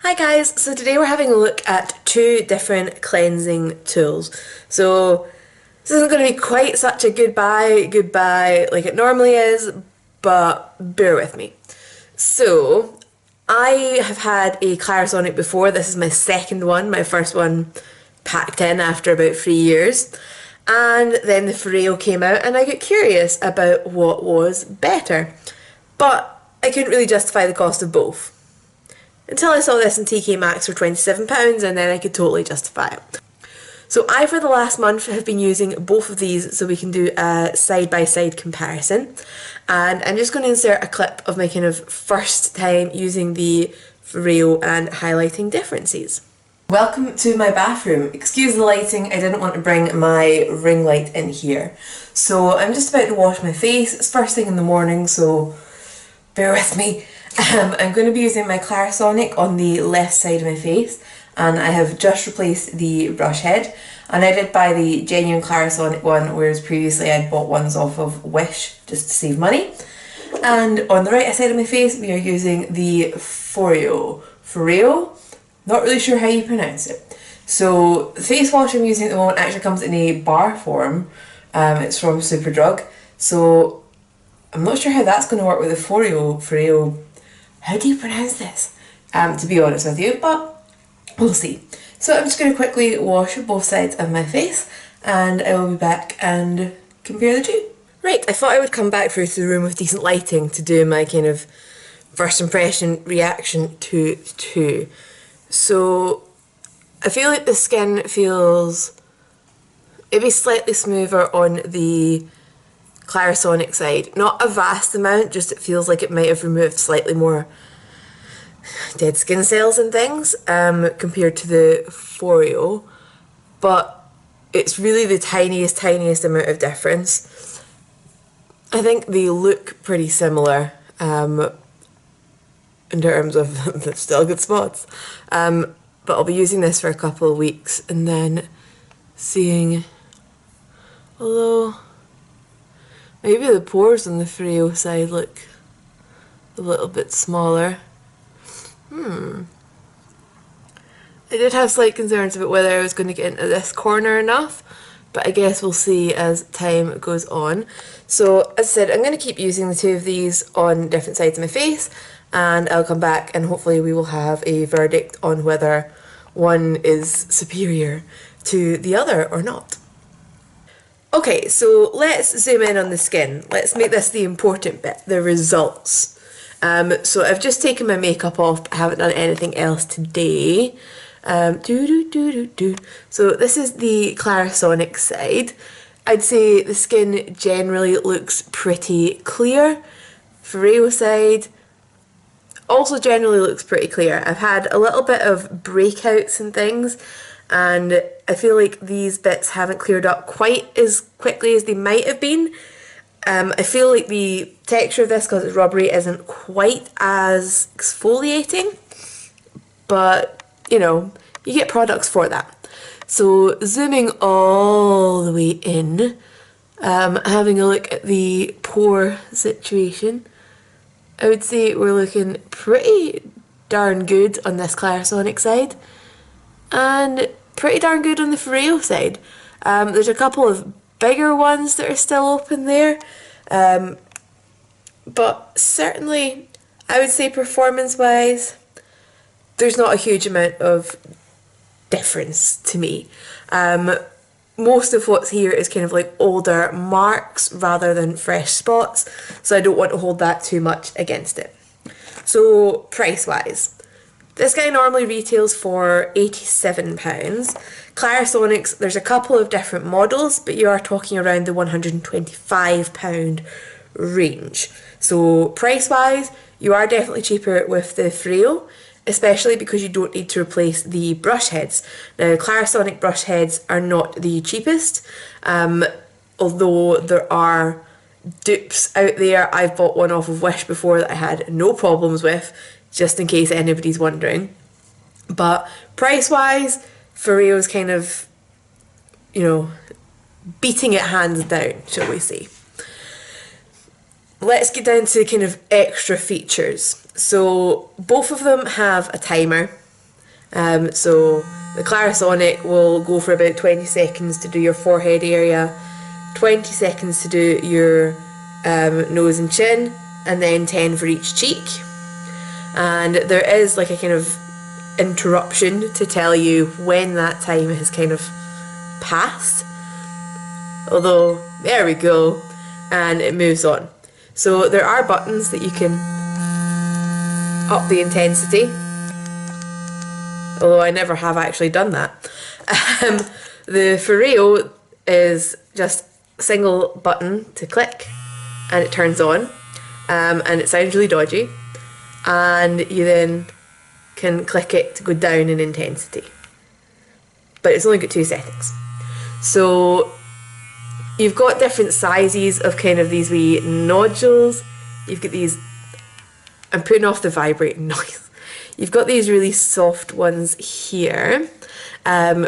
Hi guys, so today we're having a look at two different cleansing tools. So this isn't going to be quite such a goodbye like it normally is, but bear with me. So I have had a Clarisonic before. This is my second one. My first one packed in after about 3 years. And then the Foreo came out and I got curious about what was better. But I couldn't really justify the cost of both. Until I saw this in TK Maxx for £27 and then I could totally justify it. So I, for the last month, have been using both of these so we can do a side-by-side comparison. And I'm just going to insert a clip of my kind of first time using the Foreo and highlighting differences. Welcome to my bathroom. Excuse the lighting, I didn't want to bring my ring light in here. So I'm just about to wash my face. It's first thing in the morning, so bear with me. I'm going to be using my Clarisonic on the left side of my face, and I have just replaced the brush head. And I did buy the genuine Clarisonic one, whereas previously I'd bought ones off of Wish just to save money. And on the right side of my face we are using the Foreo, not really sure how you pronounce it. So the face wash I'm using at the moment actually comes in a bar form. It's from Superdrug, so I'm not sure how that's going to work with the Foreo. How do you pronounce this? To be honest with you, but we'll see. So I'm just going to quickly wash both sides of my face and I will be back and compare the two. Right, I thought I would come back through to the room with decent lighting to do my kind of first impression reaction to the two. So I feel like the skin feels maybe slightly smoother on the Clarisonic side. Not a vast amount, just it feels like it might have removed slightly more dead skin cells and things compared to the Foreo, but it's really the tiniest amount of difference. I think they look pretty similar in terms of the still good spots, but I'll be using this for a couple of weeks and then seeing, although maybe the pores on the Foreo side look a little bit smaller. I did have slight concerns about whether I was going to get into this corner enough, but I guess we'll see as time goes on. So as I said, I'm going to keep using the two of these on different sides of my face, and I'll come back and hopefully we will have a verdict on whether one is superior to the other or not. Okay, so let's zoom in on the skin. Let's make this the important bit, the results. So I've just taken my makeup off, I haven't done anything else today. So this is the Clarisonic side. I'd say the skin generally looks pretty clear. Foreo side also generally looks pretty clear. I've had a little bit of breakouts and things, and I feel like these bits haven't cleared up quite as quickly as they might have been. I feel like the texture of this, because it's rubbery, isn't quite as exfoliating, but you know, you get products for that. So zooming all the way in, having a look at the pore situation, I would say we're looking pretty darn good on this Clarisonic side, and pretty darn good on the Foreo side. There's a couple of bigger ones that are still open there, but certainly I would say performance wise there's not a huge amount of difference to me. Most of what's here is kind of like older marks rather than fresh spots, so I don't want to hold that too much against it. So price wise, this guy normally retails for £87. Clarisonics, there's a couple of different models, but you are talking around the £125 range. So price wise, you are definitely cheaper with the Foreo, especially because you don't need to replace the brush heads. Now Clarisonic brush heads are not the cheapest, although there are dupes out there. I've bought one off of Wish before that I had no problems with, just in case anybody's wondering. But price wise, Foreo's kind of, you know, beating it hands down, shall we say. Let's get down to kind of extra features. So both of them have a timer. So the Clarisonic will go for about 20 seconds to do your forehead area, 20 seconds to do your nose and chin, and then 10 for each cheek. And there is like a kind of interruption to tell you when that time has kind of passed. Although, there we go, and it moves on. So there are buttons that you can up the intensity, although I never have actually done that. The Foreo is just a single button to click and it turns on, and it sounds really dodgy, and you then can click it to go down in intensity, but it's only got 2 settings. So you've got different sizes of kind of these wee nodules. You've got these, I'm putting off the vibrating noise. You've got these really soft ones here,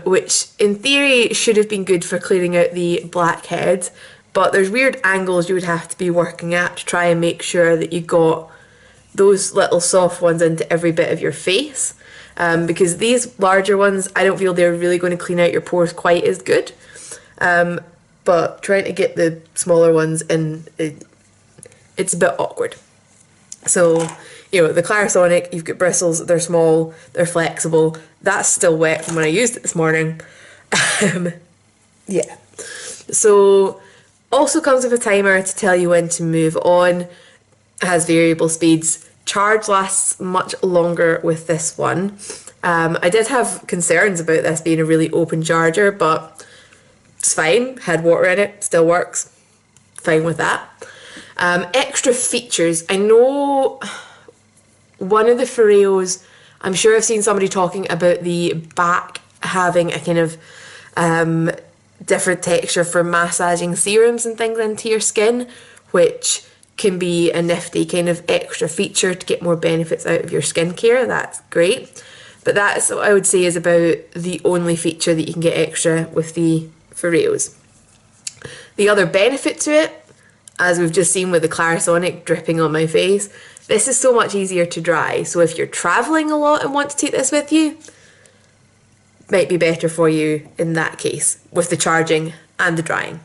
which in theory should have been good for clearing out the blackheads, but there's weird angles you would have to be working at to try and make sure that you got those little soft ones into every bit of your face, because these larger ones, I don't feel they're really going to clean out your pores quite as good, but trying to get the smaller ones in, it's a bit awkward. So, you know, the Clarisonic, you've got bristles, they're small, they're flexible. That's still wet from when I used it this morning. Yeah. So, also comes with a timer to tell you when to move on. It has variable speeds. Charge lasts much longer with this one. I did have concerns about this being a really open charger, but it's fine. Had water in it, still works. Fine with that. Extra features. I know one of the Foreos, I'm sure I've seen somebody talking about the back having a kind of different texture for massaging serums and things into your skin, which can be a nifty kind of extra feature to get more benefits out of your skincare. That's great. But that's what I would say is about the only feature that you can get extra with the Foreos. The other benefit to it, as we've just seen with the Clarisonic dripping on my face, this is so much easier to dry. So if you're travelling a lot and want to take this with you, might be better for you in that case with the charging and the drying.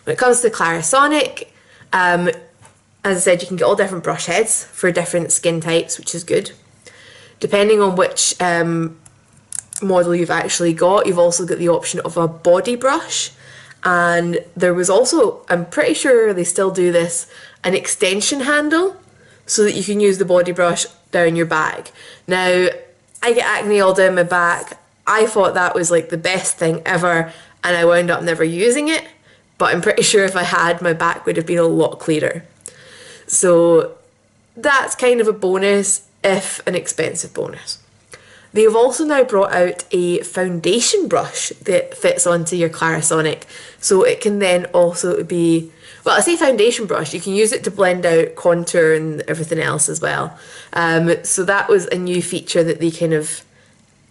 When it comes to the Clarisonic, as I said, you can get all different brush heads for different skin types, which is good. Depending on which model you've actually got, you've also got the option of a body brush. And there was also, I'm pretty sure they still do this, an extension handle so that you can use the body brush down your bag. Now, I get acne all down my back. I thought that was like the best thing ever, and I wound up never using it, but I'm pretty sure if I had, my back would have been a lot clearer. So that's kind of a bonus, if an expensive bonus. They have also now brought out a foundation brush that fits onto your Clarisonic, so it can then also be, well, I say foundation brush, you can use it to blend out contour and everything else as well. So that was a new feature that they kind of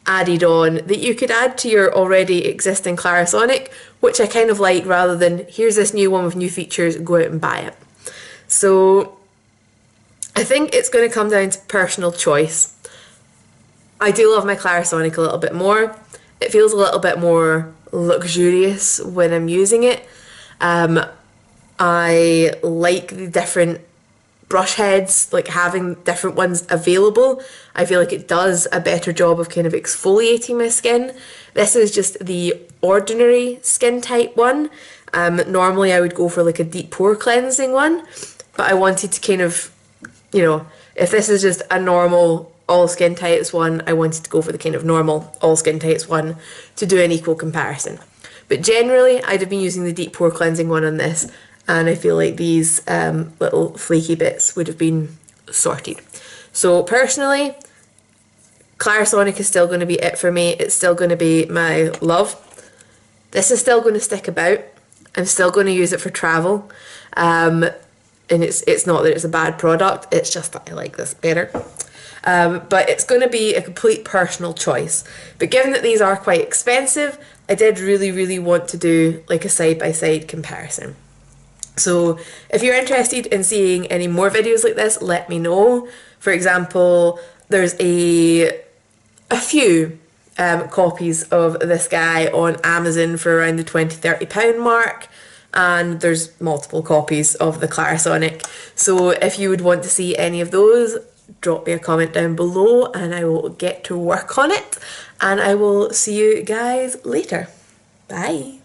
added on that you could add to your already existing Clarisonic, which I kind of like, rather than here's this new one with new features, go out and buy it. So I think it's going to come down to personal choice. I do love my Clarisonic a little bit more. It feels a little bit more luxurious when I'm using it. I like the different brush heads, like having different ones available. I feel like it does a better job of kind of exfoliating my skin. This is just the ordinary skin type one. Normally I would go for like a deep pore cleansing one, but I wanted to kind of, you know, if this is just a normal all skin types one, I wanted to go for the kind of normal all skin types one to do an equal comparison. But generally I'd have been using the deep pore cleansing one on this, and I feel like these little flaky bits would have been sorted. So personally, Clarisonic is still going to be it for me. It's still going to be my love. This is still going to stick about. I'm still going to use it for travel. And it's not that it's a bad product, it's just that I like this better. But it's going to be a complete personal choice. But given that these are quite expensive, I did really want to do like a side-by-side comparison. So if you're interested in seeing any more videos like this, let me know. For example, there's a a few copies of this guy on Amazon for around the £20–30 mark, and there's multiple copies of the Clarisonic. So if you would want to see any of those, drop me a comment down below and I will get to work on it, and I will see you guys later. Bye.